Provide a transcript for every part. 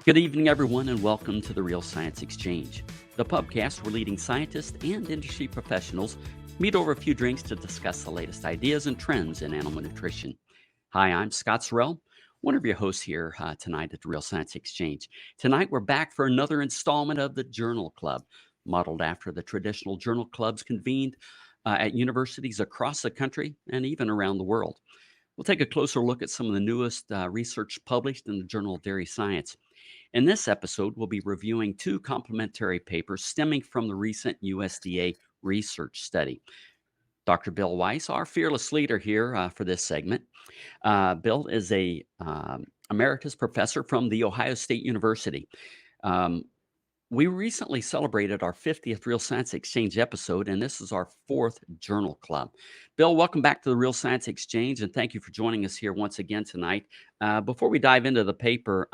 Good evening, everyone, and welcome to the Real Science Exchange, the pubcast where leading scientists and industry professionals meet over a few drinks to discuss the latest ideas and trends in animal nutrition. Hi, I'm Scott Sorrell, one of your hosts here tonight at the Real Science Exchange. Tonight, we're back for another installment of the Journal Club, modeled after the traditional journal clubs convened at universities across the country and even around the world. We'll take a closer look at some of the newest research published in the Journal of Dairy Science. In this episode, we'll be reviewing two complementary papers stemming from the recent USDA research study. Dr. Bill Weiss, our fearless leader here for this segment. Bill is a Emeritus Professor from The Ohio State University. We recently celebrated our 50th Real Science Exchange episode, and this is our fourth Journal Club. Bill, welcome back to the Real Science Exchange, and thank you for joining us here once again tonight. Before we dive into the paper,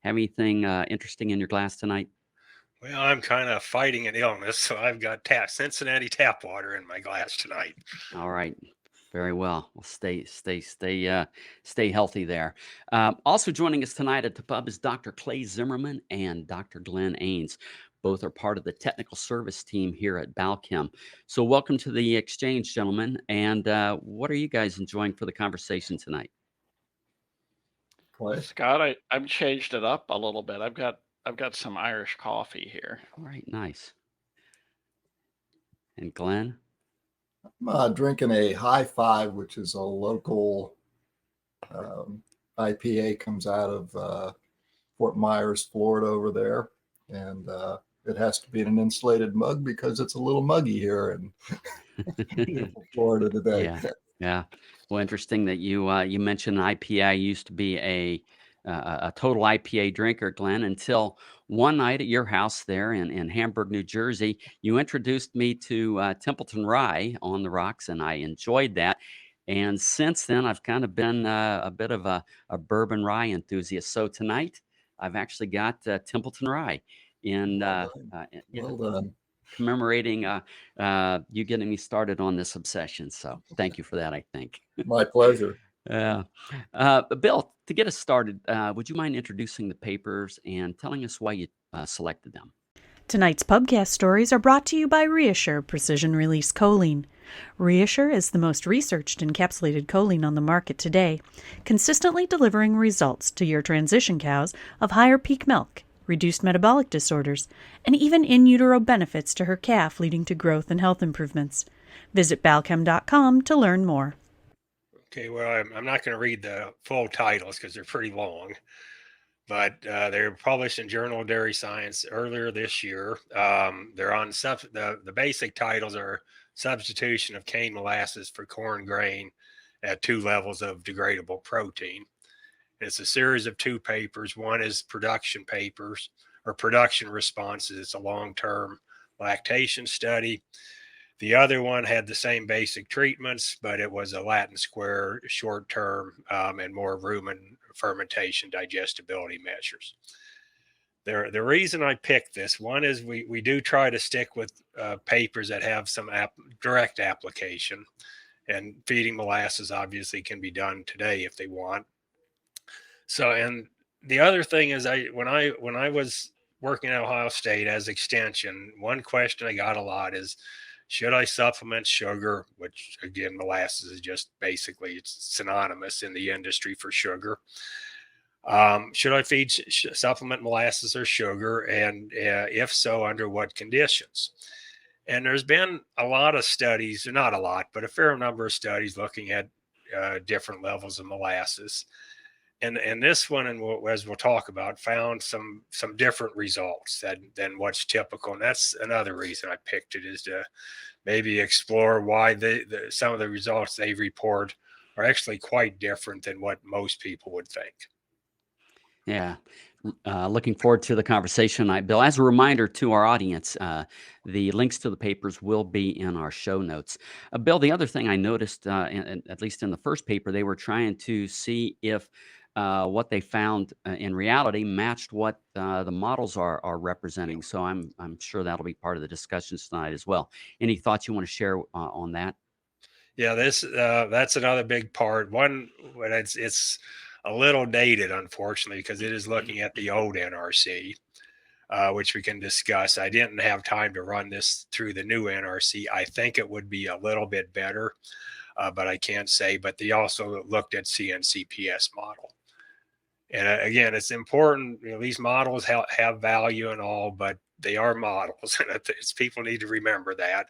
have anything interesting in your glass tonight? Well, I'm kind of fighting an illness, so I've got Cincinnati tap water in my glass tonight. All right. Very well. Well, stay healthy there. Also joining us tonight at the pub is Dr. Clay Zimmerman and Dr. Glen Aines. Both are part of the technical service team here at Balchem. So welcome to the exchange, gentlemen. And what are you guys enjoying for the conversation tonight? Clay? Scott, I've changed it up a little bit. I've got some Irish coffee here. All right, nice. And Glenn? I'm drinking a High Five, which is a local IPA, comes out of Fort Myers, Florida over there. And it has to be in an insulated mug because it's a little muggy here in beautiful Florida today. Yeah. Well, interesting that you mentioned IPA. I used to be a total IPA drinker, Glenn, until one night at your house there in Hamburg, New Jersey, you introduced me to Templeton Rye on the rocks, and I enjoyed that. And since then, I've kind of been a bit of a bourbon rye enthusiast. So tonight, I've actually got Templeton Rye in Well done. commemorating you getting me started on this obsession. So thank you for that, I think. My pleasure. Bill, to get us started, would you mind introducing the papers and telling us why you selected them? Tonight's pubcast stories are brought to you by ReaShure Precision Release Choline. ReaShure is the most researched encapsulated choline on the market today, consistently delivering results to your transition cows of higher peak milk, reduced metabolic disorders, and even in utero benefits to her calf, leading to growth and health improvements. Visit balchem.com to learn more. Okay, well, I'm not going to read the full titles because they're pretty long, but they were published in Journal of Dairy Science earlier this year. They're on the basic titles are substitution of cane molasses for corn grain at 2 levels of degradable protein. It's a series of 2 papers. One is production papers or production responses. It's a long-term lactation study. The other one had the same basic treatments, but it was a Latin square short-term and more rumen fermentation digestibility measures. The reason I picked this one is we do try to stick with papers that have some direct application, and feeding molasses obviously can be done today if they want. So, and the other thing is when I was working at Ohio State as extension, one question I got a lot is, should I supplement sugar? Which again, molasses is just basically, it's synonymous in the industry for sugar. Should I feed supplement molasses or sugar? And if so, under what conditions? And there's been a lot of studies, not a lot, but a fair number of studies looking at different levels of molasses. And this one, and as we'll talk about, found some different results than what's typical. And that's another reason I picked it, is to maybe explore why some of the results they report are actually quite different than what most people would think. Yeah. Looking forward to the conversation tonight, Bill. As a reminder to our audience, the links to the papers will be in our show notes. Bill, the other thing I noticed, at least in the first paper, they were trying to see if what they found in reality matched what the models are representing. So I'm sure that'll be part of the discussions tonight as well. Any thoughts you want to share on that? Yeah, that's another big part. One, it's a little dated, unfortunately, because it is looking at the old NRC, which we can discuss. I didn't have time to run this through the new NRC. I think it would be a little bit better, but I can't say. But they also looked at CNCPS model. And again, it's important, these models have value and all, but they are models, and people need to remember that.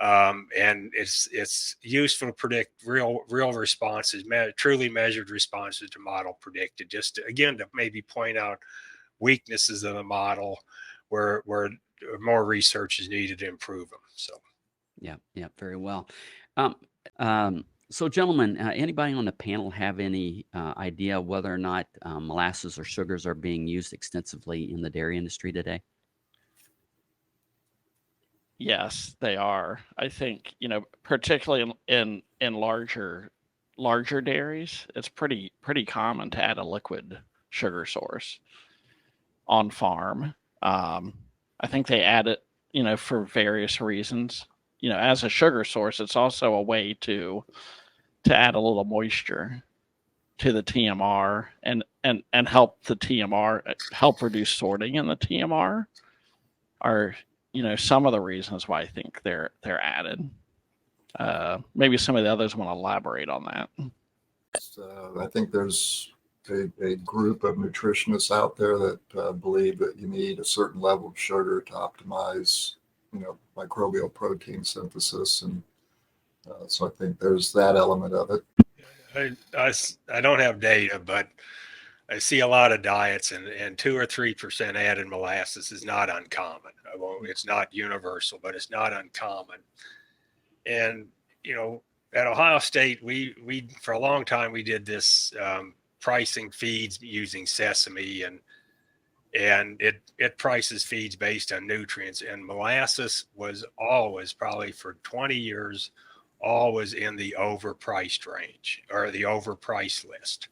And it's useful to predict real responses, truly measured responses to model predicted, just to, again, to maybe point out weaknesses of the model where more research is needed to improve them. So yeah, very well. So, gentlemen, anybody on the panel have any idea whether or not molasses or sugars are being used extensively in the dairy industry today? Yes, they are. I think, particularly in larger dairies, it's pretty common to add a liquid sugar source on farm. I think they add it, for various reasons. As a sugar source, it's also a way to add a little moisture to the TMR and help the TMR, help reduce sorting in the TMR are, some of the reasons why I think they're added. Maybe some of the others want to elaborate on that. I think there's a group of nutritionists out there that believe that you need a certain level of sugar to optimize, microbial protein synthesis. And so I think there's that element of it. I don't have data, but I see a lot of diets, and 2 or 3% added molasses is not uncommon. It's not universal, but it's not uncommon. And at Ohio State, we for a long time we did this pricing feeds using sesame, and it prices feeds based on nutrients. And molasses was always, probably for 20 years, always in the overpriced range, or the overpriced list,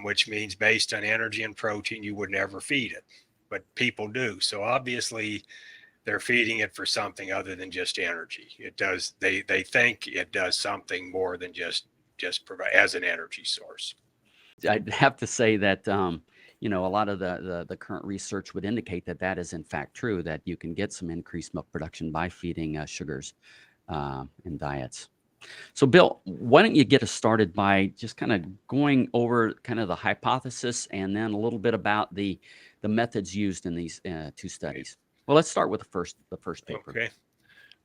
which means based on energy and protein, you would never feed it, but people do. So obviously they're feeding it for something other than just energy. It does, they think it does something more than just provide as an energy source. I'd have to say that, a lot of the current research would indicate that is in fact true, that you can get some increased milk production by feeding sugars in diets. So, Bill, why don't you get us started by just kind of going over kind of the hypothesis and then a little bit about the methods used in these two studies. Well, let's start with the first paper. Okay.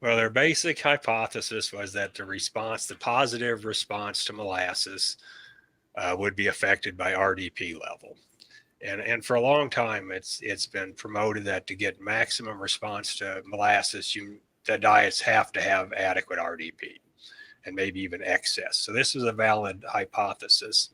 Well, their basic hypothesis was that the positive response to molasses would be affected by RDP level. And for a long time, it's been promoted that to get maximum response to molasses, the diets have to have adequate RDP, and maybe even excess. So this is a valid hypothesis.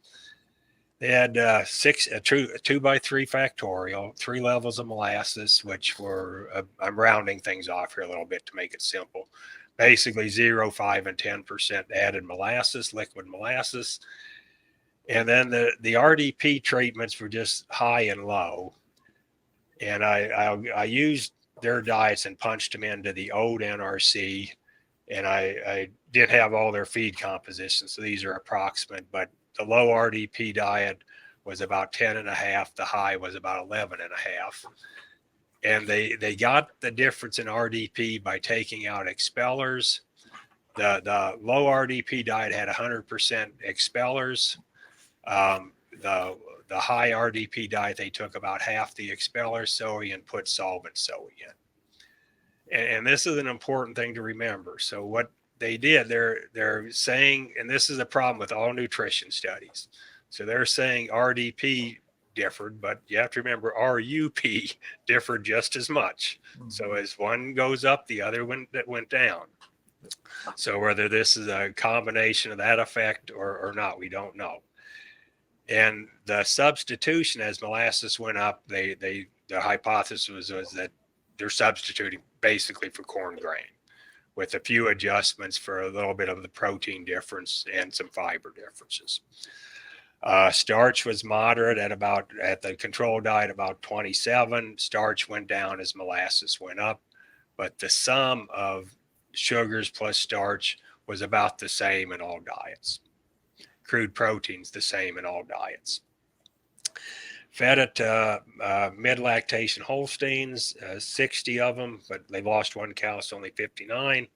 They had a 2x3 factorial, 3 levels of molasses, which were, I'm rounding things off here a little bit to make it simple. Basically 0, 5, and 10% added molasses, liquid molasses. And then the RDP treatments were just high and low. And I used their diets and punched them into the old NRC. And I did have all their feed compositions. So these are approximate, but the low RDP diet was about 10.5. The high was about 11.5. And they got the difference in RDP by taking out expellers. The low RDP diet had 100% expellers. The high RDP diet, they took about half the expeller soy and put solvent soy in. And this is an important thing to remember. So what they did, they're saying, and this is a problem with all nutrition studies. So they're saying RDP differed, but you have to remember RUP differed just as much. So as one goes up, the other one that went down. So whether this is a combination of that effect or not, we don't know. And the substitution as molasses went up, the hypothesis was that they're substituting basically for corn grain, with a few adjustments for a little bit of the protein difference and some fiber differences. Starch was moderate at the control diet about 27. Starch went down as molasses went up, but the sum of sugars plus starch was about the same in all diets. crude proteins the same in all diets. Fed it mid-lactation Holsteins, 60 of them, but they lost 1 cow, so only 59,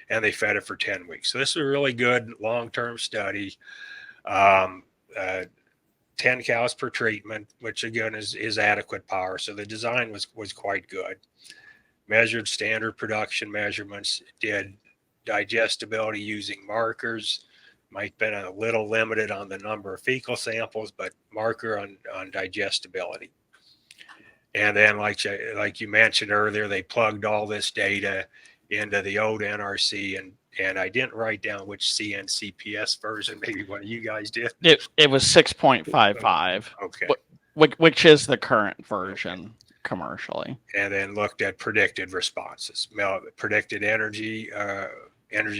and they fed it for 10 weeks. So this is a really good long-term study. 10 cows per treatment, which again is adequate power. So the design was quite good. Measured standard production measurements, did digestibility using markers. Might have been a little limited on the number of fecal samples, but marker on digestibility. And then like you mentioned earlier, they plugged all this data into the old NRC, and I didn't write down which CNCPS version. Maybe one of you guys did. It was 6.55. Okay. Which is the current version commercially. And then looked at predicted responses, predicted energy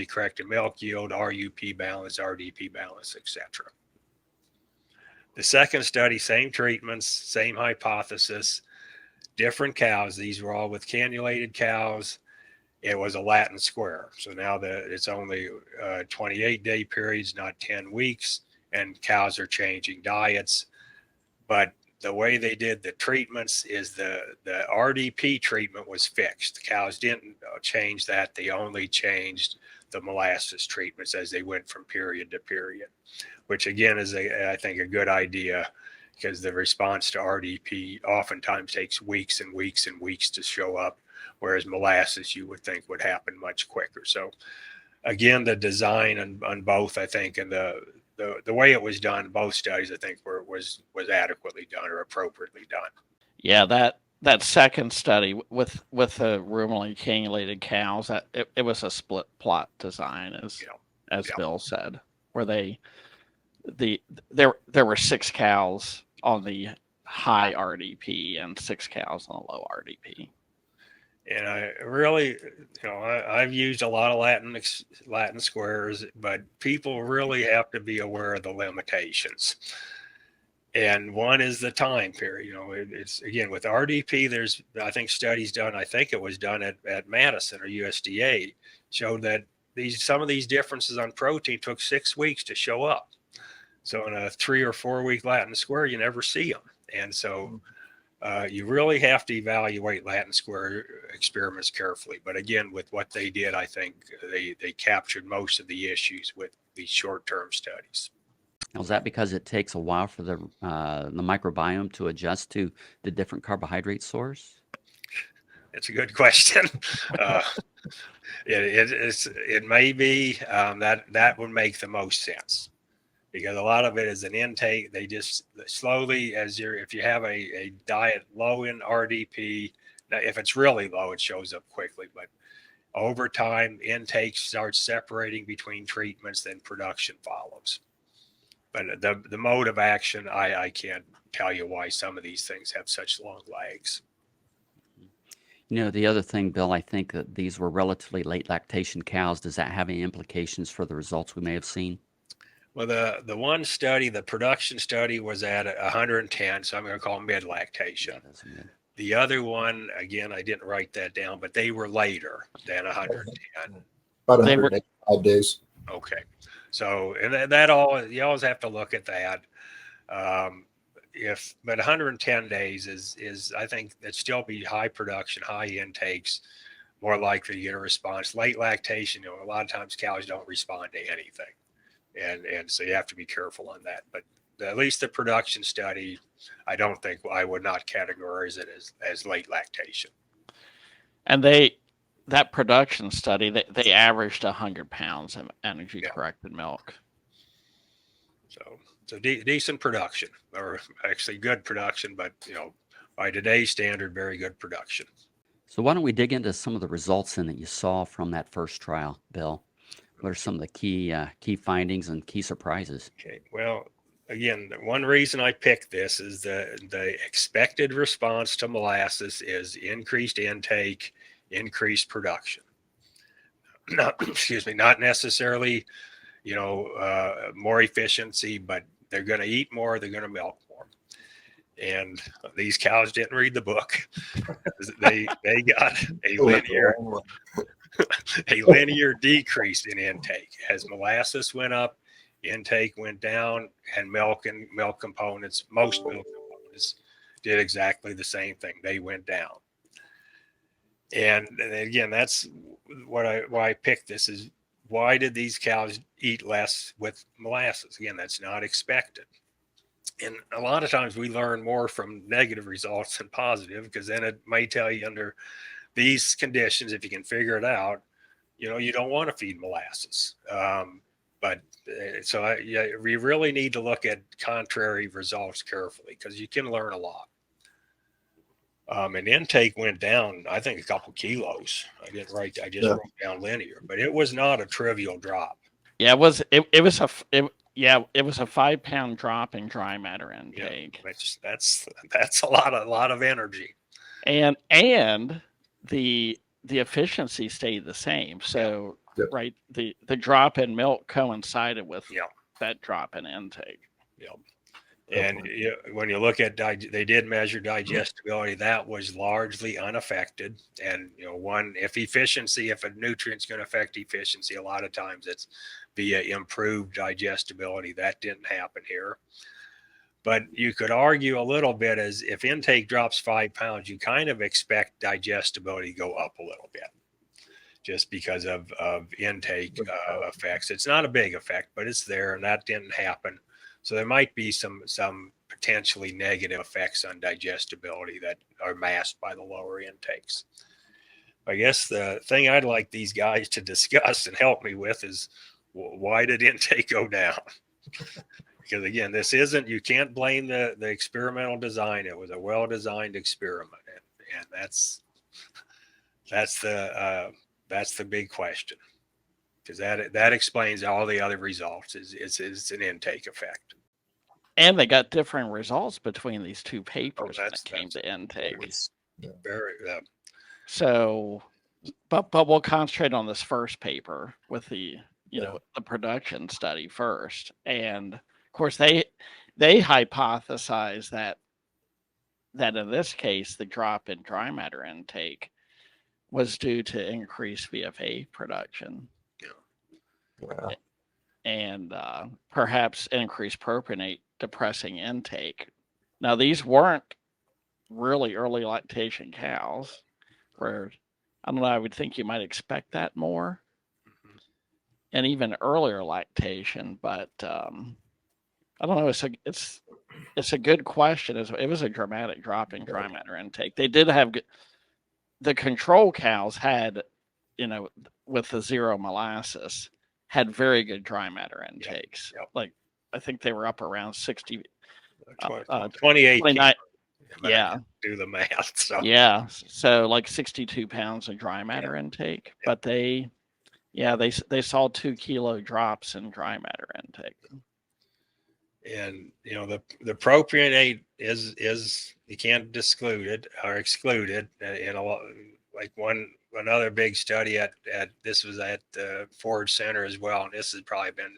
corrected milk yield, RUP balance, RDP balance, etc. The second study, same treatments, same hypothesis, different cows. These were all with cannulated cows. It was a Latin square. So now it's only 28-day periods, not 10 weeks, and cows are changing diets. But the way they did the treatments is the RDP treatment was fixed. The cows didn't change that. They only changed the molasses treatments as they went from period to period, which again is I think a good idea, because the response to RDP oftentimes takes weeks and weeks and weeks to show up, whereas molasses you would think would happen much quicker. So again, the design on both, I think, and the way it was done, both studies, I think was adequately done or appropriately done. Yeah, that second study with the ruminally cannulated cows, that it was a split plot design, as Bill said, where there were 6 cows on the high RDP and 6 cows on the low RDP. And I really, I've used a lot of Latin squares, but people really have to be aware of the limitations. And one is the time period. It's again with RDP. There's, I think, studies done. I think it was done at Madison or USDA showed that some of these differences on protein took 6 weeks to show up. So in a 3 or 4 week Latin square, you never see them. And so you really have to evaluate Latin square experiments carefully. But again, with what they did, I think they captured most of the issues with these short-term studies. Now, is that because it takes a while for the microbiome to adjust to the different carbohydrate source? It's a good question. It may be that would make the most sense, because a lot of it is an intake. They just slowly, if you have a diet low in RDP, now if it's really low, it shows up quickly. But over time, intake starts separating between treatments, then production follows. But the mode of action, I can't tell you why some of these things have such long lags. The other thing, Bill, I think that these were relatively late lactation cows. Does that have any implications for the results we may have seen? Well, the one study, the production study, was at 110, so I'm going to call mid lactation. Yeah, the other one, again, I didn't write that down, but they were later than 110. About 185 days. Okay. So, and that all, you always have to look at that. But 110 days is I think it'd still be high production, high intakes, more likely to get a response. Late lactation, a lot of times cows don't respond to anything. And so you have to be careful on that. But at least the production study, I would not categorize it as late lactation. And that production study, they averaged 100 pounds of energy corrected milk. So decent production, or actually good production, but by today's standard, very good production. So why don't we dig into some of the results that you saw from that first trial, Bill? What are some of the key findings and key surprises? Okay. Well, again, one reason I picked this is the expected response to molasses is increased intake, increased production. Not necessarily, more efficiency, but they're going to eat more, they're going to milk more. And these cows didn't read the book. They got a linear decrease in intake as molasses went up, intake went down, and milk and milk components, most milk components, did exactly the same thing. They went down. And again, that's why I picked this is why did these cows eat less with molasses? Again, that's not expected. And a lot of times we learn more from negative results than positive, because then it may tell you under these conditions, if you can figure it out, you don't want to feed molasses. We really need to look at contrary results carefully, because you can learn a lot. And intake went down, I think, a couple kilos. I just wrote down linear, but it was not a trivial drop. Yeah, it was a 5-pound drop in dry matter intake. Yeah, that's a lot of energy. And the efficiency stayed the same. So right, the drop in milk coincided with that drop in intake. Yep. And when you look at they did measure digestibility, that was largely unaffected. And if a nutrient's going to affect efficiency, a lot of times it's via improved digestibility. That didn't happen here. But you could argue a little bit as if intake drops 5 pounds, you kind of expect digestibility to go up a little bit, just because of intake effects. It's not a big effect, but it's there, and that didn't happen. So there might be some potentially negative effects on digestibility that are masked by the lower intakes. I guess the thing I'd like these guys to discuss and help me with is, why did intake go down? Because again, you can't blame the experimental design. It was a well-designed experiment, and that's the big question. Because that explains all the other results. It's an intake effect. And they got different results between these two papers when it came to intake. So, but we'll concentrate on this first paper with the the production study first. And of course, they hypothesized that in this case, the drop in dry matter intake was due to increased VFA production. Yeah. And perhaps increased propionate depressing intake. Now, these weren't really early lactation cows, where I don't know, I would think you might expect that more, and even earlier lactation. But I don't know. It's a good question. It was a dramatic drop in dry matter intake. They did have the control cows had, with the zero molasses, had very good dry matter intakes. Yep. Like, I think they were up around 60, 28. 29. Yeah. Do the math. So. Yeah. So like 62 pounds of dry matter intake, but they saw 2 kilo drops in dry matter intake. And the propionate is you can't exclude it. And a lot, like another big study this was at the Ford Center as well, and this has probably been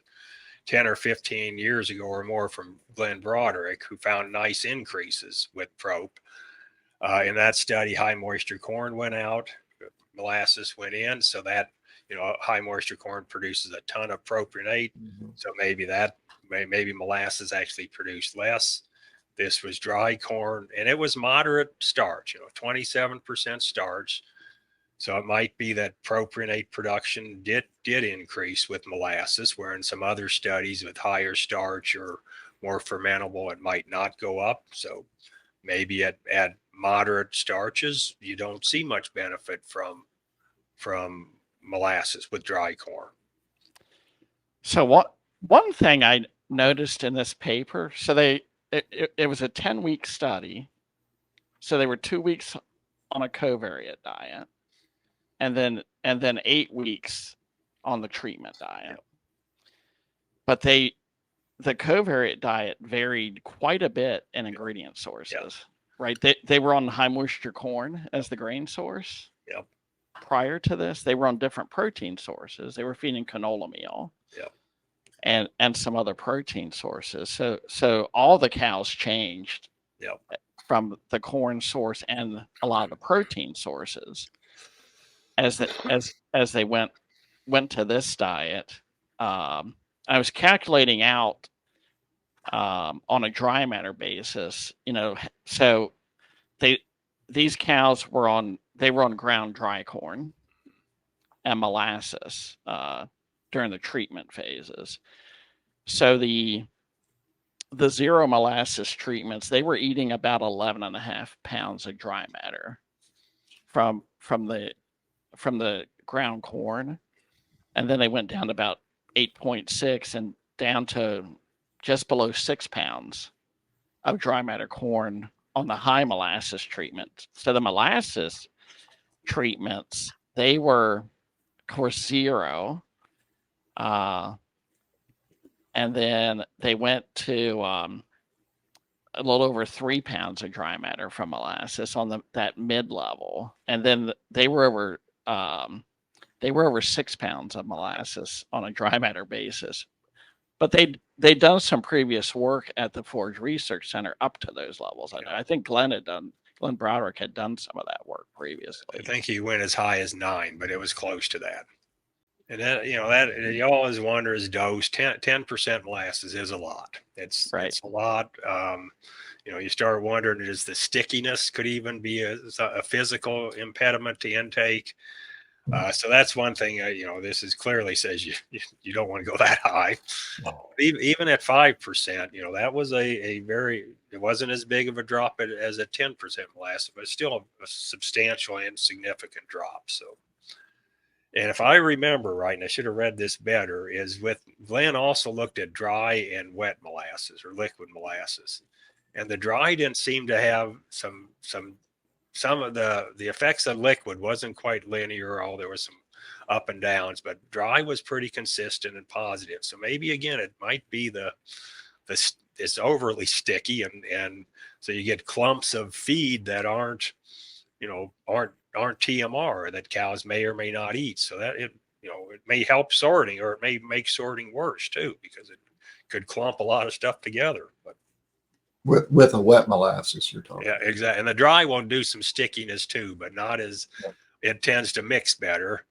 10 or 15 years ago or more, from Glenn Broderick, who found nice increases with prop. In that study, high moisture corn went out, molasses went in, so that high moisture corn produces a ton of propionate. So maybe molasses actually produced less. This was dry corn, and it was moderate starch, 27% starch. So it might be that propionate production did increase with molasses, where in some other studies with higher starch or more fermentable, it might not go up. So maybe at moderate starches, you don't see much benefit from molasses with dry corn. So one thing I noticed in this paper, so it was a 10-week study. So they were 2 weeks on a covariate diet, and then 8 weeks on the treatment diet. But the covariate diet varied quite a bit in ingredient sources, right? They were on high moisture corn as the grain source. Yep. Prior to this, they were on different protein sources. They were feeding canola meal. Yep. And some other protein sources. So all the cows changed from the corn source and a lot of the protein sources as they went to this diet. I was calculating out on a dry matter basis, so these cows were on ground dry corn and molasses during the treatment phases. So the zero molasses treatments, they were eating about 11.5 pounds of dry matter from the ground corn, and then they went down to about 8.6 and down to just below 6 pounds of dry matter corn on the high molasses treatment. So the molasses treatments, they were, of course, zero. And then they went to a little over 3 pounds of dry matter from molasses on that mid level. And then they were over 6 pounds of molasses on a dry matter basis. But they'd done some previous work at the Forge Research Center up to those levels. I think Glen Broderick had done some of that work previously. I think he went as high as 9, but it was close to that. And that, that you always wonder is dose. 10% molasses is a lot. It's a lot. You start wondering, is the stickiness could even be a physical impediment to intake? So that's one thing. This is clearly says you don't want to go that high. No. Even at 5%, that was it wasn't as big of a drop as a 10% molasses, but it's still a substantial and significant drop. So. And if I remember right, and I should have read this better, is Glen also looked at dry and wet molasses or liquid molasses, and the dry didn't seem to have some of the effects of liquid wasn't quite linear. There was some up and downs, but dry was pretty consistent and positive. So maybe again, it might be it's overly sticky, and so you get clumps of feed that aren't TMR that cows may or may not eat. So that it may help sorting, or it may make sorting worse too, because it could clump a lot of stuff together. But with a wet molasses, you're talking. Yeah, exactly. And the dry will do some stickiness too, but not as it tends to mix better.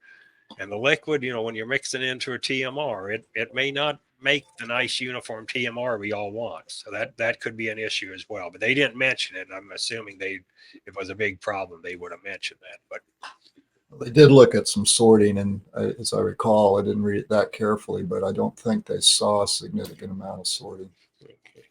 And the liquid, when you're mixing into a TMR, it may not make the nice uniform TMR we all want. So that could be an issue as well. But they didn't mention it. I'm assuming if it was a big problem, they would have mentioned that. But they did look at some sorting, and as I recall, I didn't read it that carefully, but I don't think they saw a significant amount of sorting. Okay.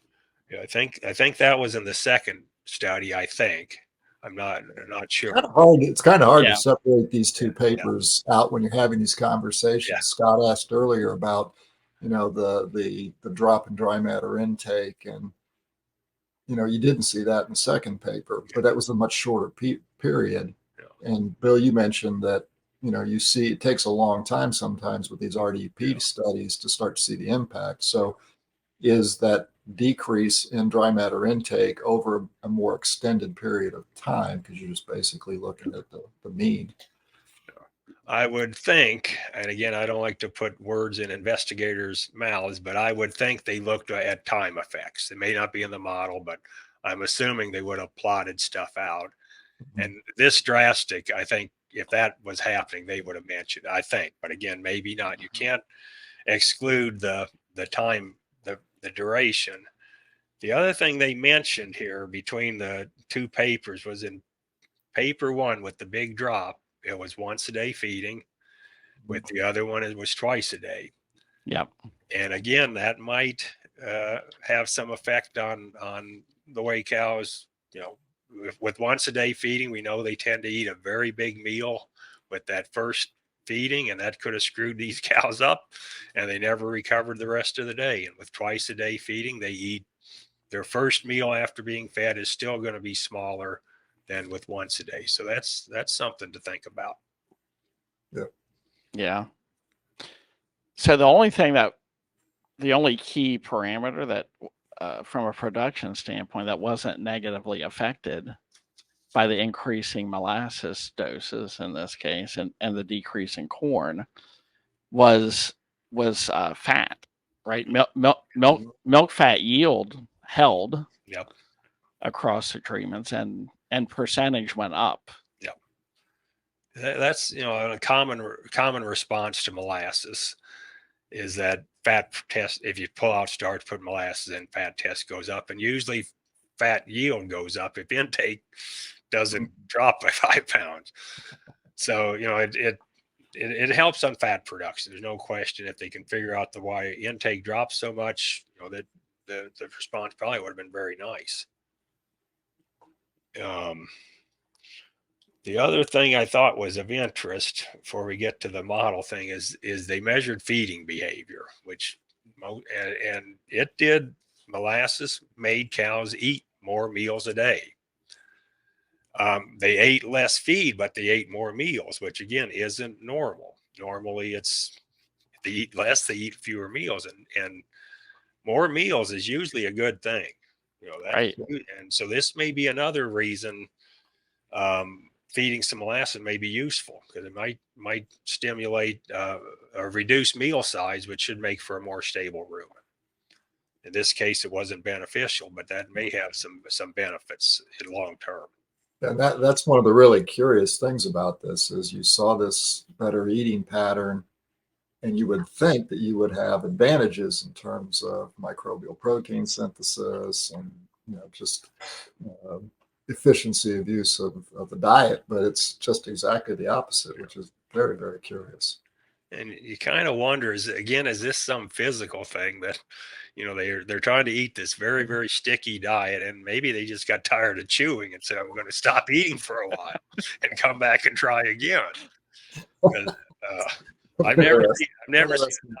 Yeah, I think that was in the second study. I think. I'm not sure. It's kind of hard to separate these two papers out when you're having these conversations. Yeah. Scott asked earlier about, the drop in dry matter intake, and you didn't see that in the second paper, but that was a much shorter period. Yeah. And Bill, you mentioned that you see it takes a long time sometimes with these RDP studies to start to see the impact. So, is that decrease in dry matter intake over a more extended period of time, because you're just basically looking at the mean? I would think, and again, I don't like to put words in investigators' mouths, but I would think they looked at time effects. It may not be in the model, but I'm assuming they would have plotted stuff out. Mm-hmm. And this drastic, I think if that was happening, they would have mentioned, I think, but again, maybe not. You can't exclude the time, the duration. The other thing they mentioned here between the two papers was in paper one with the big drop, it was once a day feeding. With the other one, it was twice a day. Yep. And again, that might have some effect on the way cows, with once a day feeding, we know they tend to eat a very big meal with that first feeding, and that could have screwed these cows up, and they never recovered the rest of the day. And with twice a day feeding, they eat their first meal after being fed is still going to be smaller than with once a day. So that's something to think about. Yeah. So the only key parameter that from a production standpoint that wasn't negatively affected by the increasing molasses doses in this case and the decrease in corn was fat, right? Milk fat yield held across the treatments, and percentage went up. Yep. That's a common response to molasses is that fat test, if you pull out starch, put molasses in, fat test goes up, and usually fat yield goes up if intake doesn't drop by 5 pounds. So, it helps on fat production. There's no question. If they can figure out why intake drops so much, that the response probably would have been very nice. The other thing I thought was of interest before we get to the model thing is they measured feeding behavior, which and it did. Molasses made cows eat more meals a day. They ate less feed, but they ate more meals, which again isn't normal. Normally, it's they eat less, they eat fewer meals, and more meals is usually a good thing. Right. And so this may be another reason feeding some molasses may be useful, because it might stimulate or reduce meal size, which should make for a more stable rumen. In this case, it wasn't beneficial, but that may have some benefits in long term. And that's one of the really curious things about this is you saw this better eating pattern, and you would think that you would have advantages in terms of microbial protein synthesis and just efficiency of use of the diet, but it's just exactly the opposite, which is very, very curious. And you kind of wonder, is this some physical thing that they're trying to eat this very, very sticky diet, and maybe they just got tired of chewing and said, I'm going to stop eating for a while and come back and try again. I've never seen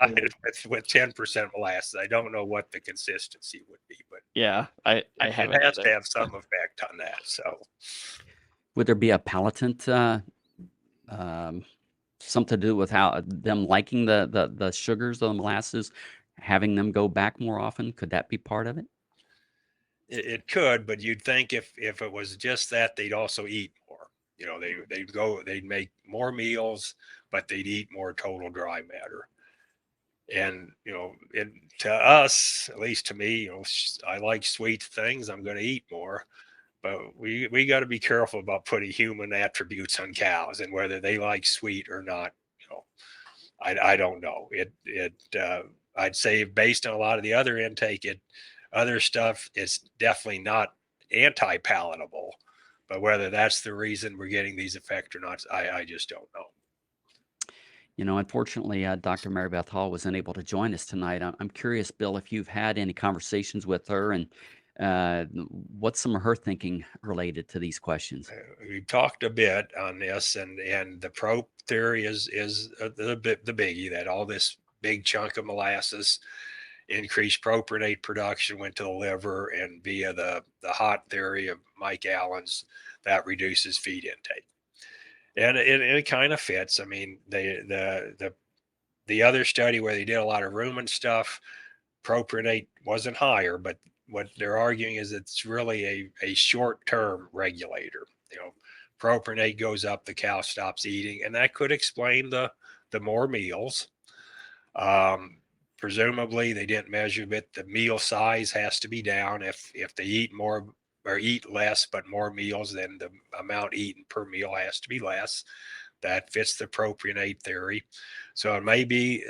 a diet with 10% molasses. I don't know what the consistency would be, but yeah, I haven't. It has to have some effect on that. So, would there be a palatant something to do with how them liking the sugars of the molasses, having them go back more often? Could that be part of it? It could, but you'd think if it was just that, they'd also eat more. They'd make more meals, but they'd eat more total dry matter. And to us, at least to me, I like sweet things. I'm going to eat more, but we got to be careful about putting human attributes on cows and whether they like sweet or not. I don't know. I'd say based on a lot of the other intake, other stuff is definitely not anti-palatable, but whether that's the reason we're getting these effects or not, I just don't know. Unfortunately, Dr. Mary Beth Hall was unable to join us tonight. I'm curious, Bill, if you've had any conversations with her, and what's some of her thinking related to these questions? We've talked a bit on this, and the prop theory is the biggie, that all this big chunk of molasses increased propionate production, went to the liver, and via the hot theory of Mike Allen's, that reduces feed intake. And it kind of fits. I mean, the other study where they did a lot of rumen stuff, propionate wasn't higher, but what they're arguing is it's really a short-term regulator. Propionate goes up, the cow stops eating, and that could explain the more meals. Presumably, they didn't measure it. The meal size has to be down. If they eat more or eat less but more meals, then the amount eaten per meal has to be less. That fits the propionate theory. So it may be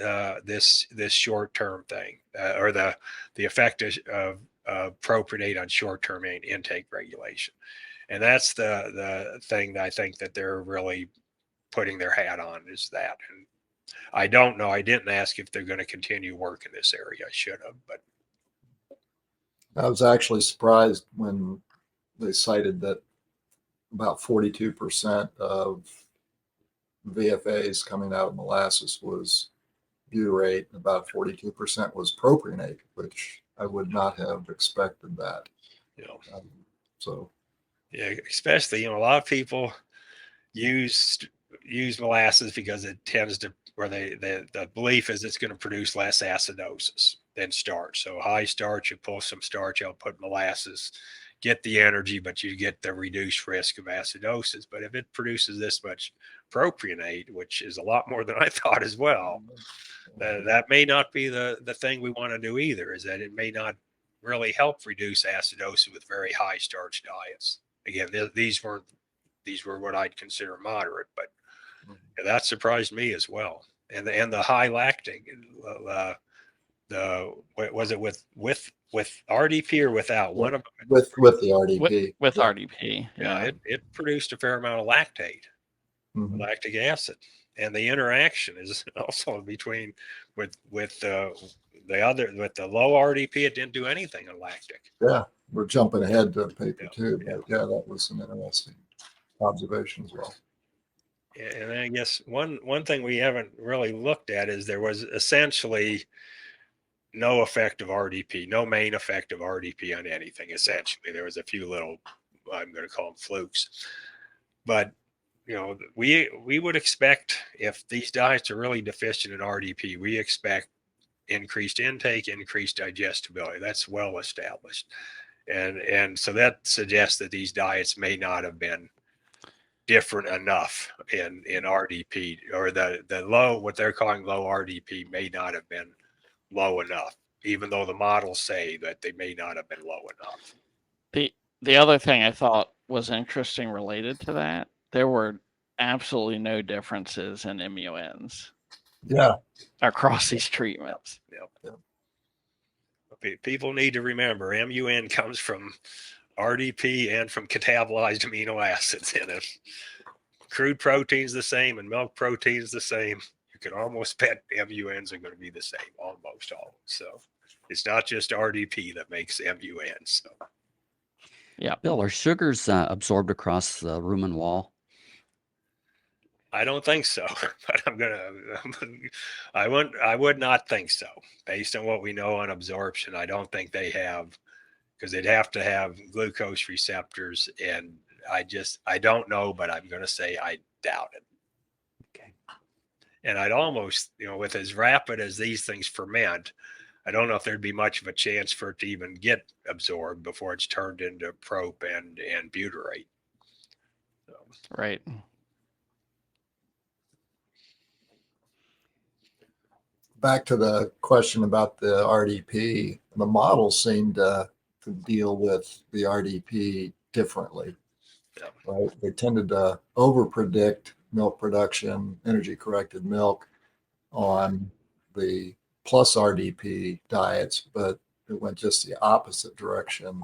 this short-term thing, or the effect of propionate on short-term intake regulation. And that's the thing that I think that they're really putting their hat on, is that. And I don't know. I didn't ask if they're going to continue work in this area. I should have, but I was actually surprised when they cited that about 42% of VFAs coming out of molasses was butyrate, and about 42% was propionate, which I would not have expected that. So, yeah, especially, a lot of people use molasses because it tends to, where the belief is it's going to produce less acidosis than starch. So high starch, you pull some starch out, put molasses, get the energy, but you get the reduced risk of acidosis. But if it produces this much propionate, which is a lot more than I thought as well, that may not be the thing we want to do either, is that it may not really help reduce acidosis with very high starch diets. Again, these were what I'd consider moderate, but that surprised me as well. and the high lactic, was it with RDP or without? One of them. With the RDP. With Yeah. RDP. Yeah, it produced a fair amount of lactate, Mhm. lactic acid, and the interaction is also between with the low RDP. It didn't do anything on lactic. Yeah, we're jumping ahead to paper Yeah, two, but yeah, that was an interesting observation as well. And I guess one thing we haven't really looked at is there was essentially no effect of RDP, no main effect of RDP on anything. Essentially, there was a few little, I'm going to call them flukes, but we would expect, if these diets are really deficient in RDP, we expect increased intake, increased digestibility. That's well established, and so that suggests that these diets may not have been different enough in RDP, or the low, what they're calling low RDP, may not have been low enough, even though the models say that they may not have been low enough. The other thing I thought was interesting related to that, there were absolutely no differences in MUNs. Yeah. Across these treatments. Yep. People need to remember MUN comes from RDP and from catabolized amino acids in it. Crude protein's the same and milk protein's the same. You can almost bet MUNs are going to be the same, almost all. So it's not just RDP that makes MUN. So yeah, Bill, are sugars absorbed across the rumen wall? I don't think so, but I would not think so. Based on what we know on absorption, I don't think they have, because they'd have to have glucose receptors, and I don't know, but I'm going to say I doubt it. Okay. And I'd almost, with as rapid as these things ferment, I don't know if there'd be much of a chance for it to even get absorbed before it's turned into prop and butyrate. So. Right. Back to the question about the RDP, the models seem to deal with the RDP differently. Yeah. Right? They tended to overpredict milk production, energy corrected milk on the plus RDP diets, but it went just the opposite direction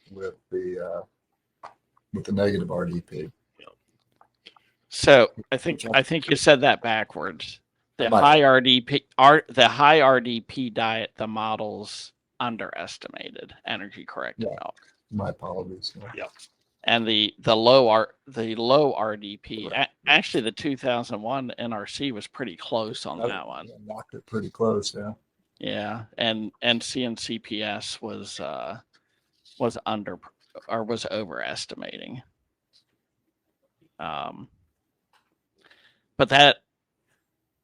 with the negative RDP. So I think you said that backwards. The high RDP diet, the models underestimated energy corrected milk. My apologies. Yeah. And the low RDP, actually the 2001 NRC was pretty close on that one. Knocked it pretty close, yeah. Yeah, and CNCPS was overestimating. But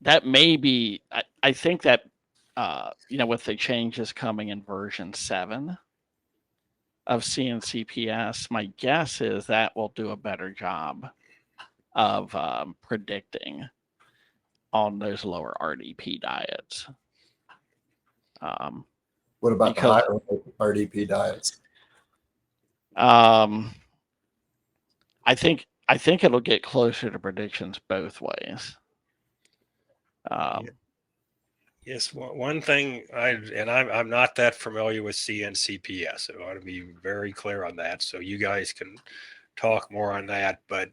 that may be, I think that with the changes coming in version 7 of CNCPS, my guess is that will do a better job of predicting on those lower RDP diets. What about the higher RDP diets? I think it'll get closer to predictions both ways. Yes, one thing I'm not that familiar with CNCPS, so I want to be very clear on that. So you guys can talk more on that. But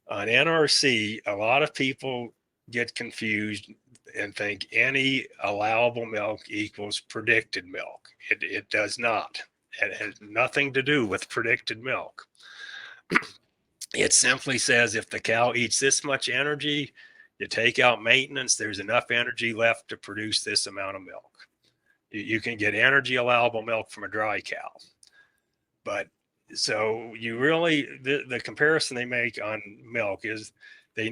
on NRC, a lot of people get confused and think any allowable milk equals predicted milk. It does not. It has nothing to do with predicted milk. It simply says if the cow eats this much energy, you take out maintenance, there's enough energy left to produce this amount of milk. You can get energy allowable milk from a dry cow. But so you really, the comparison they make on milk is they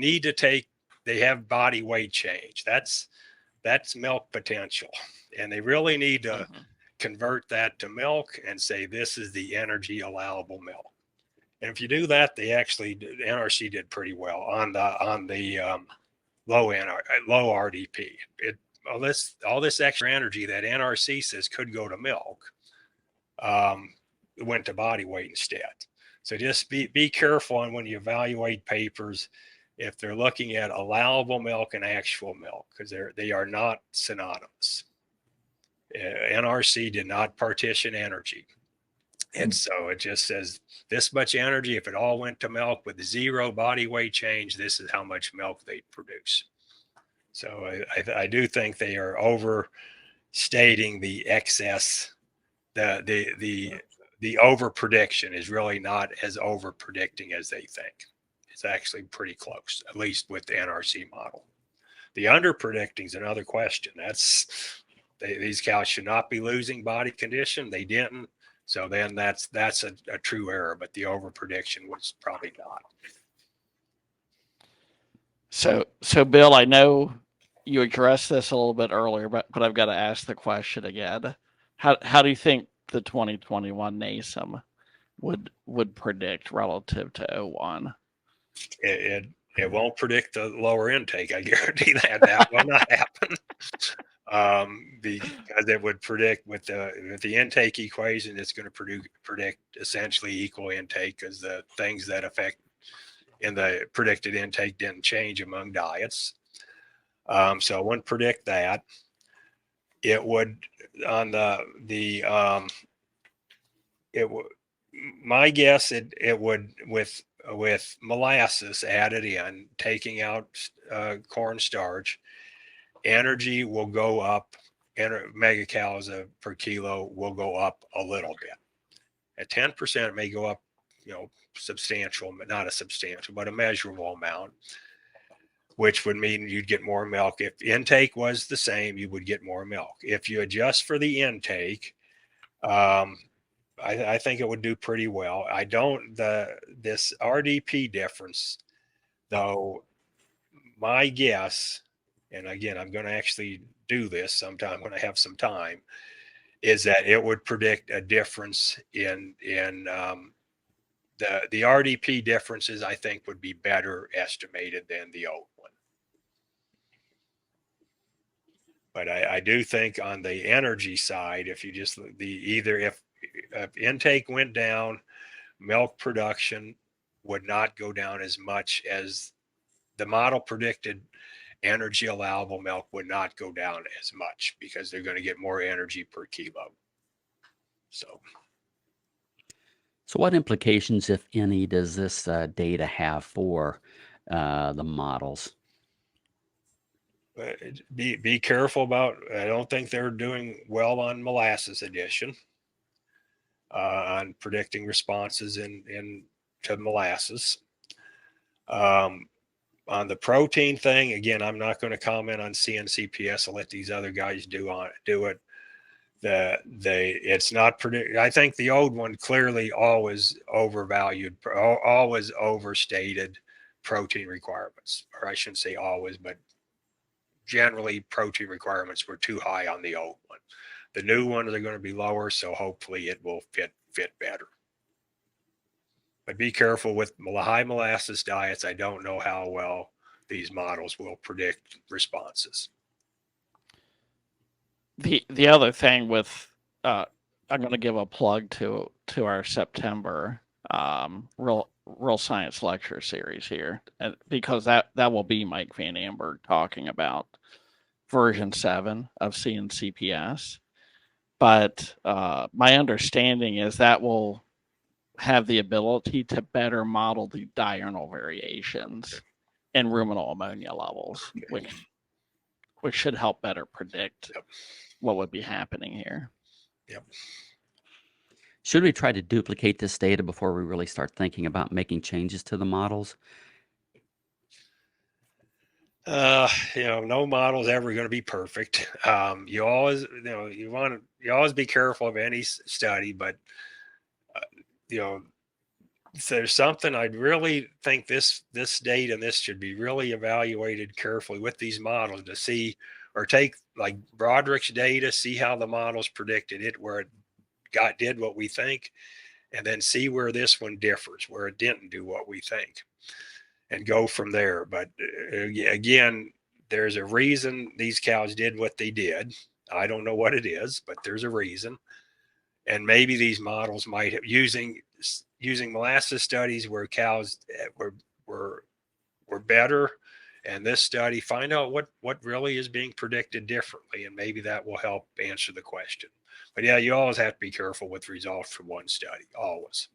have body weight change. That's milk potential. And they really need to convert that to milk and say, this is the energy allowable milk. And if you do that, NRC did pretty well on the low RDP. All this extra energy that NRC says could go to milk went to body weight instead. So just be careful on when you evaluate papers. if they're looking at allowable milk and actual milk, because they are not synonymous. NRC did not partition energy. And so it just says this much energy, if it all went to milk with 0 body weight change, this is how much milk they produce. So I do think they are overstating the excess. The over prediction is really not as over predicting as they think. It's actually pretty close, at least with the NRC model. The under predicting is another question. These cows should not be losing body condition. They didn't. So then that's a true error, but the over prediction was probably not. So Bill, I know you addressed this a little bit earlier, but I've got to ask the question again. How do you think the 2021 NASM would predict relative to 01? It won't predict the lower intake. I guarantee that will not happen. Because it would predict with the intake equation, it's going to predict essentially equal intake, because the things that affect in the predicted intake didn't change among diets. So I wouldn't predict that. It would on it would, my guess it would with molasses added in, taking out cornstarch, energy will go up, and megacalories per kilo will go up a little bit. At 10%, it may go up, substantial, but not a substantial, but a measurable amount, which would mean you'd get more milk. If intake was the same, you would get more milk. If you adjust for the intake, I think it would do pretty well. This RDP difference, though, my guess, and again, I'm going to actually do this sometime when I have some time, is that it would predict a difference in the RDP differences. I think would be better estimated than the old one. But I do think on the energy side, if you just if intake went down, milk production would not go down as much as the model predicted. Energy allowable milk would not go down as much because they're going to get more energy per kilo. So what implications, if any, does this data have for the models? Be careful about. I don't think they're doing well on molasses addition, on predicting responses to molasses. On the protein thing, again, I'm not going to comment on CNCPS. I'll let these other guys do it. It's not predict. I think the old one clearly always overvalued, always overstated protein requirements, or I shouldn't say always, but generally protein requirements were too high on the old one. The new ones are going to be lower, so hopefully it will fit better. But be careful with high molasses diets. I don't know how well these models will predict responses. The other thing with I'm going to give a plug to our September real science lecture series here, because that will be Mike Van Amberg talking about version 7 of CNCPS. But my understanding is that will have the ability to better model the diurnal variations in ruminal ammonia levels, which should help better predict what would be happening here. Yep. Should we try to duplicate this data before we really start thinking about making changes to the models? No model's ever going to be perfect. You always be careful of any study, but so there's something I'd really think this data and this should be really evaluated carefully with these models to see, or take like Broderick's data, see how the models predicted it, where it did what we think, and then see where this one differs, where it didn't do what we think, and go from there. But again, there's a reason these cows did what they did. I don't know what it is, but there's a reason. And maybe these models might have using molasses studies where cows were or better. And this study, find out what really is being predicted differently, and maybe that will help answer the question. But yeah, you always have to be careful with results from one study, always.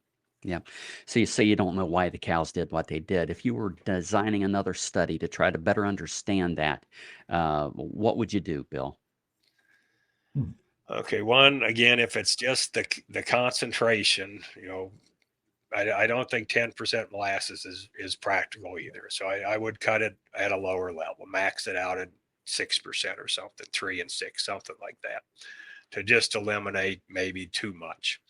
Yeah. So you say you don't know why the cows did what they did. If you were designing another study to try to better understand that, what would you do, Bill? Okay, one, again, if it's just the concentration, I don't think 10% molasses is practical either. So I would cut it at a lower level, max it out at 6% or something, 3 and 6, something like that, to just eliminate maybe too much.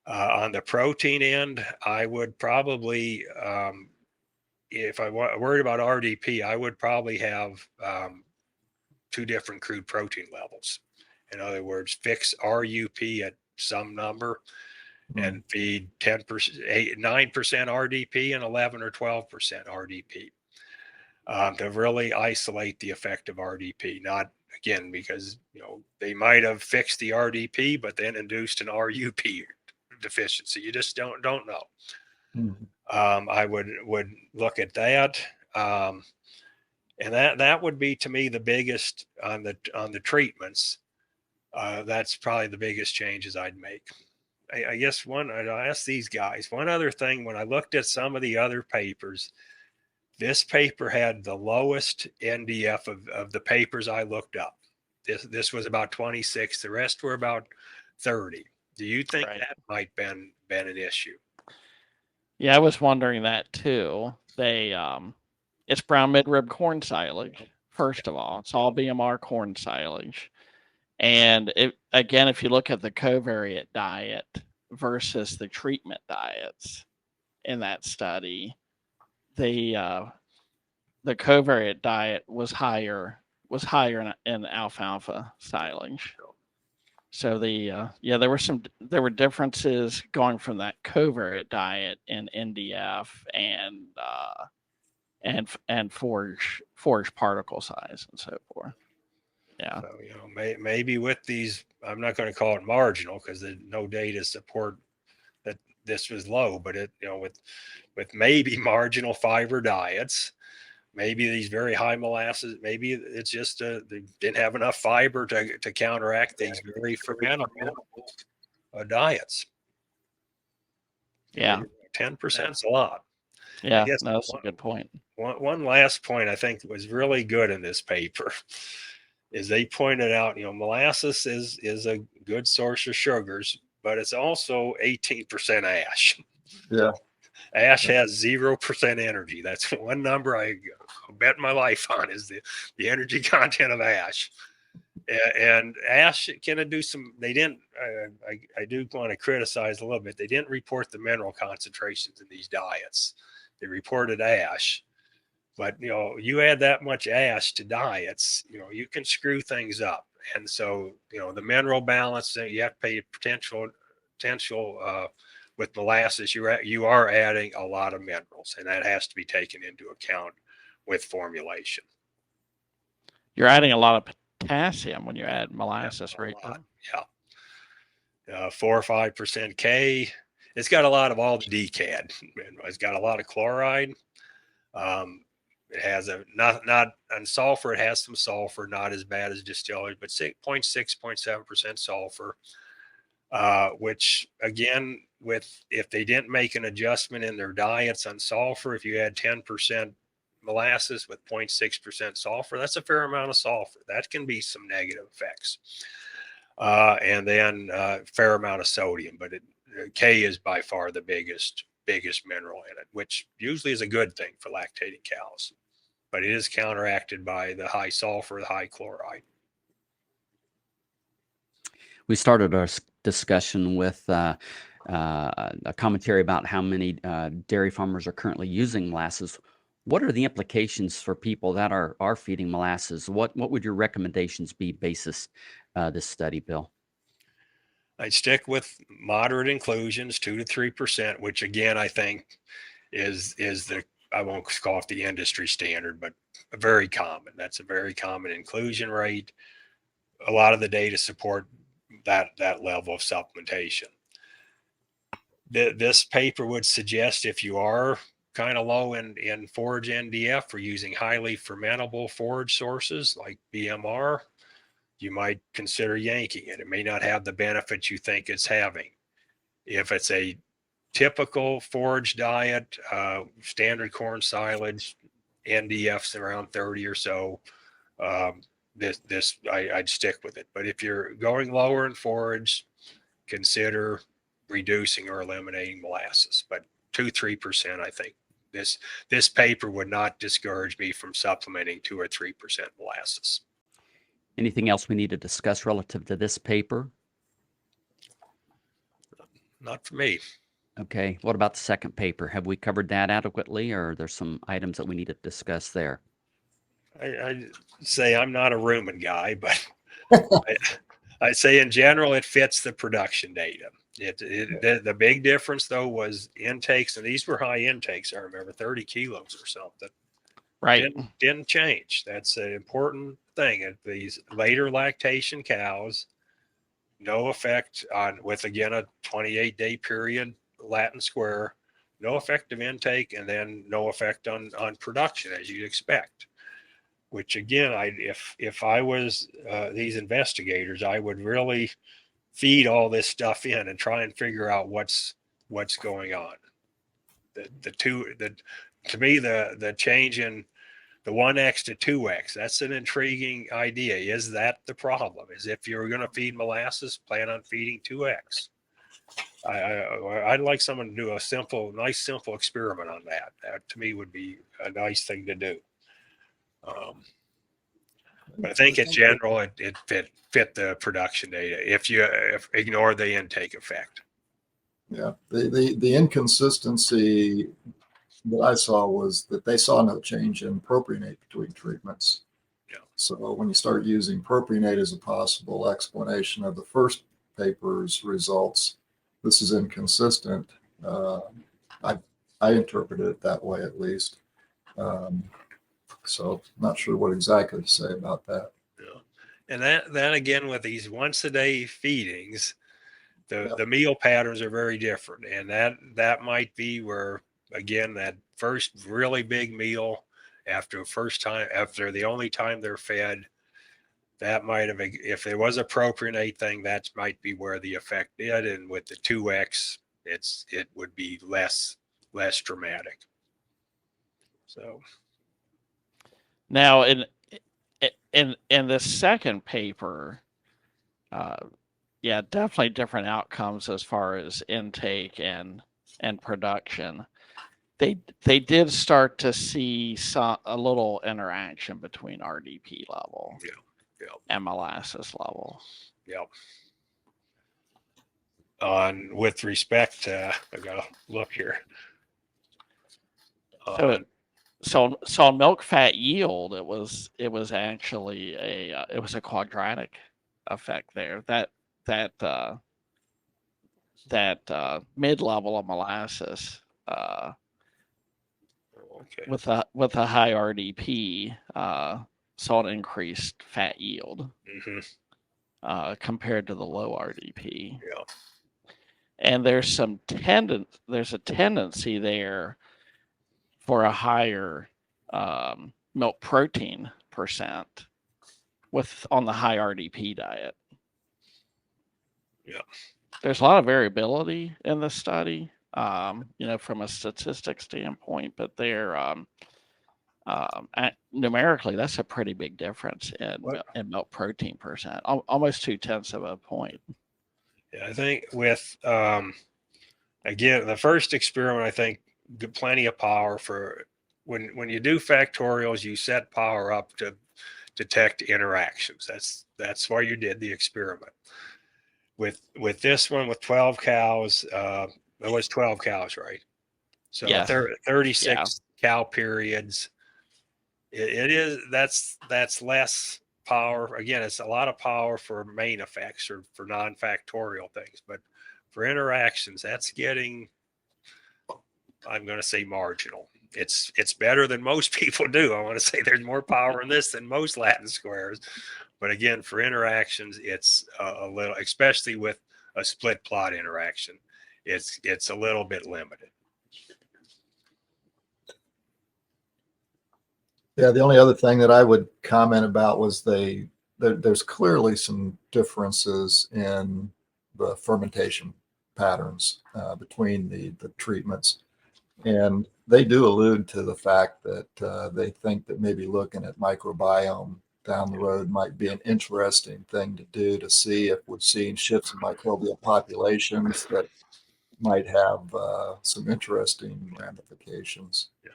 On the protein end, I would probably, if I worried about RDP, I would probably have 2 different crude protein levels. In other words, fix RUP at some number and feed 10%, 9% RDP and 11 or 12% RDP to really isolate the effect of RDP. Not again because they might have fixed the RDP, but then induced an RUP deficiency. You just don't know. I would look at that, and that would be to me the biggest on the treatments. That's probably the biggest changes I'd make. I guess I'd ask these guys one other thing. When I looked at some of the other papers, this paper had the lowest NDF of the papers I looked up. This was about 26. The rest were about 30. Do you think that might been an issue? Yeah, I was wondering that too. It's brown midrib corn silage. First of all, it's all BMR corn silage. And if you look at the covariate diet versus the treatment diets in that study, the covariate diet was higher in alfalfa silage. So there were differences going from that covariate diet in NDF and forage particle size and so forth. Yeah. So, maybe with these, I'm not going to call it marginal because there's no data support that this was low, but with maybe marginal fiber diets, maybe these very high molasses, maybe it's just they didn't have enough fiber to counteract these very fermentable diets. Yeah. 10% is a lot. Yeah, that's a good point. One last point I think was really good in this paper is they pointed out, molasses is a good source of sugars, but it's also 18% ash. Yeah. Ash has 0% energy. That's one number I bet my life on is the energy content of ash. And ash can do some, they didn't, I do want to criticize a little bit. They didn't report the mineral concentrations in these diets. They reported ash. But, you add that much ash to diets, you can screw things up. And so, the mineral balance, you have to pay potential with molasses, you are adding a lot of minerals, and that has to be taken into account with formulation. You're adding a lot of potassium when you add molasses, right? Yeah. 4 or 5% K. It's got a lot of all the DCAD. It's got a lot of chloride. It has not on sulfur. It has some sulfur, not as bad as distillers, but 0.6, 0.7% sulfur. Which again, if they didn't make an adjustment in their diets on sulfur, if you had 10% molasses with 0.6% sulfur, that's a fair amount of sulfur. That can be some negative effects. And then a fair amount of sodium, but K is by far the biggest mineral in it, which usually is a good thing for lactating cows, but it is counteracted by the high sulfur, the high chloride. We started our discussion with a commentary about how many dairy farmers are currently using molasses. What are the implications for people that are feeding molasses? What would your recommendations be basis this study, Bill? I'd stick with moderate inclusions, 2 to 3%, which again I think is I won't call it the industry standard, but very common. That's a very common inclusion rate. A lot of the data support that level of supplementation. This paper would suggest if you are kind of low in forage NDF or using highly fermentable forage sources like BMR, you might consider yanking it. It may not have the benefits you think it's having. If it's a typical forage diet, standard corn silage, NDF's around 30 or so, I'd stick with it. But if you're going lower in forage, consider reducing or eliminating molasses. But 2-3%, I think this paper would not discourage me from supplementing 2 or 3% molasses. Anything else we need to discuss relative to this paper? Not for me. Okay. What about the second paper? Have we covered that adequately, or are there some items that we need to discuss there? I say I'm not a rumen guy, but I say in general it fits the production data. The big difference though was intakes, and these were high intakes. I remember 30 kilos or something. Right. Didn't change. That's an important thing. At these later lactation cows, no effect on, with again a 28-day period Latin square, no effect of intake, and then no effect on production as you'd expect. Which again, if I was these investigators, I would really feed all this stuff in and try and figure out what's going on. To me, the change in the 1x to 2x, that's an intriguing idea. Is that the problem? Is if you're going to feed molasses, plan on feeding 2x. I'd like someone to do a nice simple experiment on that. That to me would be a nice thing to do. But I think in general, it fit the production data if ignore the intake effect. Yeah, the inconsistency that I saw was that they saw no change in propionate between treatments. Yeah. So when you start using propionate as a possible explanation of the first paper's results, this is inconsistent. I interpreted it that way, at least. So not sure what exactly to say about that. Yeah. And that again, with these once a day feedings, the meal patterns are very different. And that might be where, again, that first really big meal after the only time they're fed, that might have, if there was a propionate thing, that might be where the effect did. And with the 2x, it would be less dramatic. So now in the second paper, definitely different outcomes as far as intake and production. They did start to see a little interaction between RDP level and molasses level. With respect to, I gotta look here. So on milk fat yield, it was actually a quadratic effect there. That mid level of molasses with a high RDP saw an increased fat yield compared to the low RDP. Yeah. And there's a tendency there for a higher milk protein percent on the high RDP diet. Yeah. There's a lot of variability in the study, from a statistics standpoint, but they're numerically, that's a pretty big difference in milk protein percent, almost 0.2 of a point. Yeah, I think with again, the first experiment, I think plenty of power for when you do factorials, you set power up to detect interactions. That's why you did the experiment. With this one, with 12 cows, it was 12 cows, right? So 36 cow periods. That's less power. Again, it's a lot of power for main effects or for non-factorial things, but for interactions, that's getting, I'm going to say, marginal. It's better than most people do. I want to say there's more power in this than most Latin squares. But again, for interactions, it's a little, especially with a split plot interaction, it's a little bit limited. Yeah, the only other thing that I would comment about was there's clearly some differences in the fermentation patterns between the treatments. And they do allude to the fact that they think that maybe looking at microbiome down the road might be an interesting thing to do to see if we're seeing shifts in microbial populations that might have some interesting ramifications. Yeah.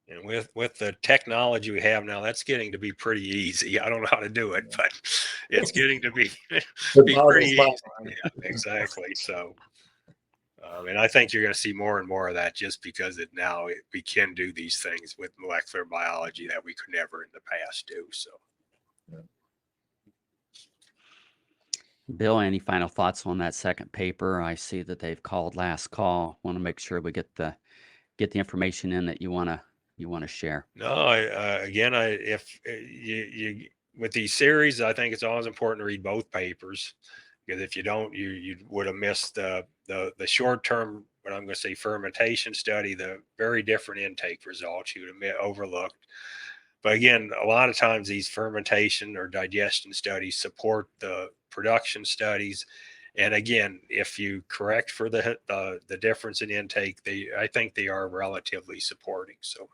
And with the technology we have now, that's getting to be pretty easy. I don't know how to do it, but it's getting to be pretty easy. Yeah, exactly. So, and I think you're going to see more and more of that just because we can do these things with molecular biology that we could never in the past do. So, Bill, any final thoughts on that second paper? I see that they've called last call. Want to make sure we get the information in that you want to share. No, if you with these series, I think it's always important to read both papers, because if you don't, you would have missed the short term, what I'm going to say, fermentation study, the very different intake results you would have overlooked. But again, a lot of times these fermentation or digestion studies support the production studies. And again, if you correct for the difference in intake, I think they are relatively supporting. So.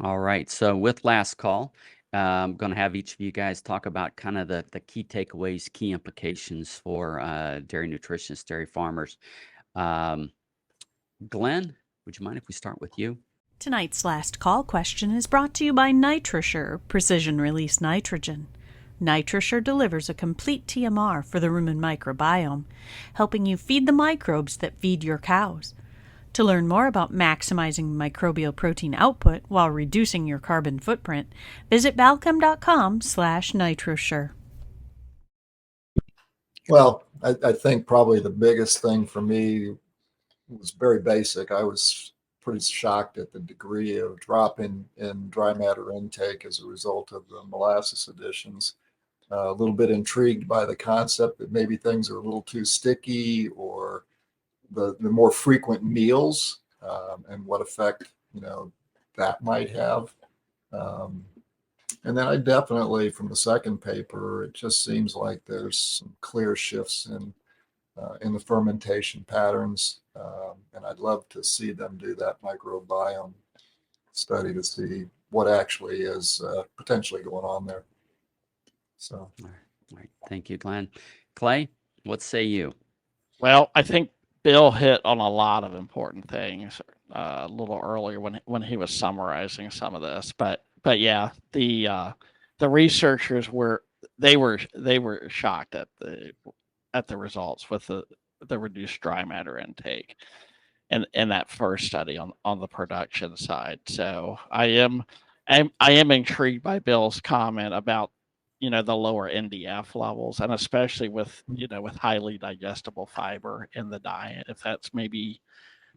All right. So with last call, I'm going to have each of you guys talk about kind of the key takeaways, key implications for dairy nutritionists, dairy farmers. Glenn, would you mind if we start with you? Tonight's last call question is brought to you by NitroSure Precision Release Nitrogen. NitroSure delivers a complete TMR for the rumen microbiome, helping you feed the microbes that feed your cows. To learn more about maximizing microbial protein output while reducing your carbon footprint, visit balchem.com/NitroSure. Well, I think probably the biggest thing for me was very basic. I was pretty shocked at the degree of drop in dry matter intake as a result of the molasses additions. A little bit intrigued by the concept that maybe things are a little too sticky, or the more frequent meals and what effect that might have. And then I definitely, from the second paper, it just seems like there's some clear shifts in the fermentation patterns, and I'd love to see them do that microbiome study to see what actually is potentially going on there. So, all right. Thank you, Glenn. Clay, what say you? Well, I think Bill hit on a lot of important things a little earlier when he was summarizing some of this, but yeah, the researchers were shocked at the results with the reduced dry matter intake and that first study on the production side. So I am intrigued by Bill's comment about the lower NDF levels, and especially with highly digestible fiber in the diet, if that's maybe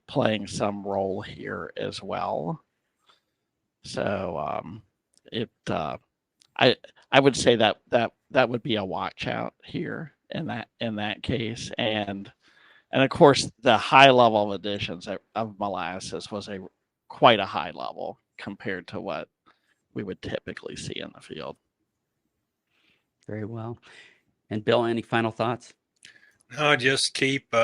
playing some role here as well. So I would say that would be a watch out here in that case, and of course the high level of additions of molasses was quite a high level compared to what we would typically see in the field. Very well. And Bill, any final thoughts? No, just keep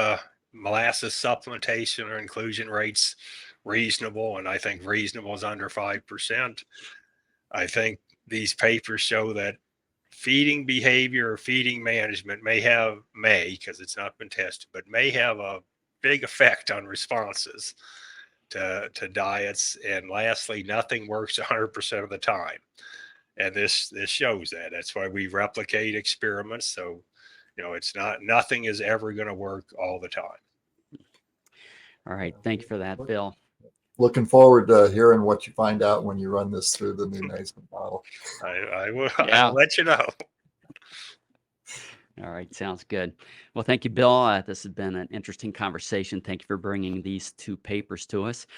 molasses supplementation or inclusion rates reasonable, and I think reasonable is under 5%. I think these papers show that feeding behavior or feeding management may, because it's not been tested, but may have a big effect on responses to diets. And lastly, nothing works 100% of the time. And this shows that. That's why we replicate experiments. So, nothing is ever going to work all the time. All right. Thank you for that, Bill. Looking forward to hearing what you find out when you run this through the new nascent model. I will. Yeah. I'll let you know. All right. Sounds good. Well, thank you, Bill. This has been an interesting conversation. Thank you for bringing these two papers to us.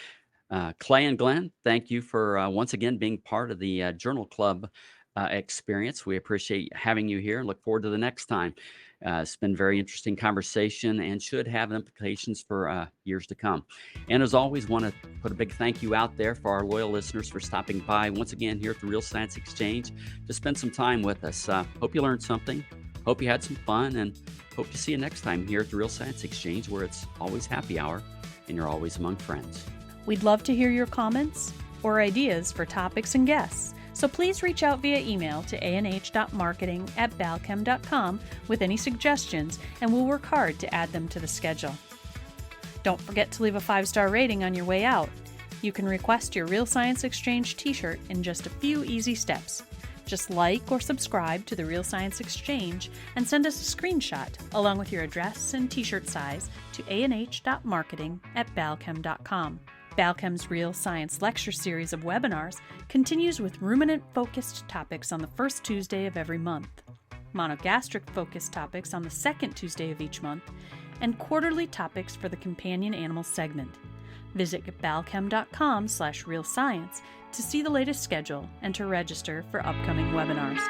Clay and Glenn, thank you for once again being part of the Journal Club experience. We appreciate having you here and look forward to the next time. It's been a very interesting conversation and should have implications for years to come. And as always, want to put a big thank you out there for our loyal listeners for stopping by once again here at the Real Science Exchange to spend some time with us. Hope you learned something. Hope you had some fun, and hope to see you next time here at the Real Science Exchange, where it's always happy hour and you're always among friends. We'd love to hear your comments or ideas for topics and guests. So please reach out via email to anh.marketing@balchem.com with any suggestions, and we'll work hard to add them to the schedule. Don't forget to leave a 5-star rating on your way out. You can request your Real Science Exchange t-shirt in just a few easy steps. Just like or subscribe to the Real Science Exchange and send us a screenshot along with your address and t-shirt size to anh.marketing@balchem.com. Balchem's Real Science Lecture Series of webinars continues with ruminant-focused topics on the first Tuesday of every month, monogastric-focused topics on the second Tuesday of each month, and quarterly topics for the companion animal segment. Visit balchem.com/realscience to see the latest schedule and to register for upcoming webinars.